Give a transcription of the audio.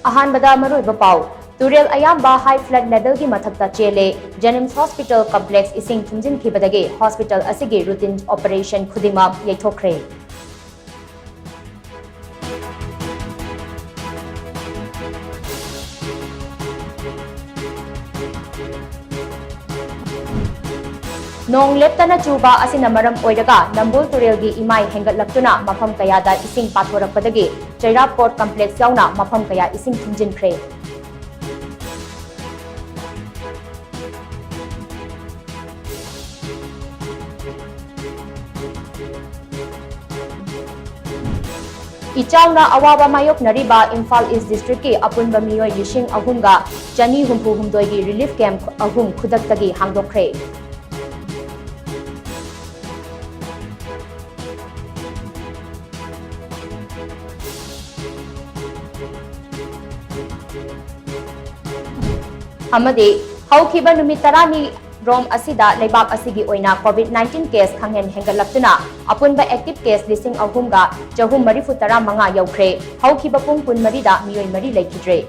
Ahanbada Maruiba Pau, Turel Ayamba High Flood Level Ki Mathakta Chele, Jenims Hospital Complex Ising Thumjin Kibadage, Hospital Asigi Routine Operation Kudimak Yetokre. Nong leptana chuba asina maram oiraga Nambul Turelgi Imai Hengatlaktuna Mafam Kayada Ising Pathorakpadagi Chairap Port Complex Yauna Mafam Kaya Ising Thumjin Kre. Ichawna awaba mayok nariba Imphal East District ki apunba miyoy lishing ahunga chani humpu humdoigi relief camp ahung khudaktagi hangdokre. Amade, haukiba numitarani Rom asida leibak asigi oina COVID-19 case khanghen hengalaptuna apunba active case lising ahumga jahum marifutara manga yaukre haukiba pung pun marida miyoi mari leikidre.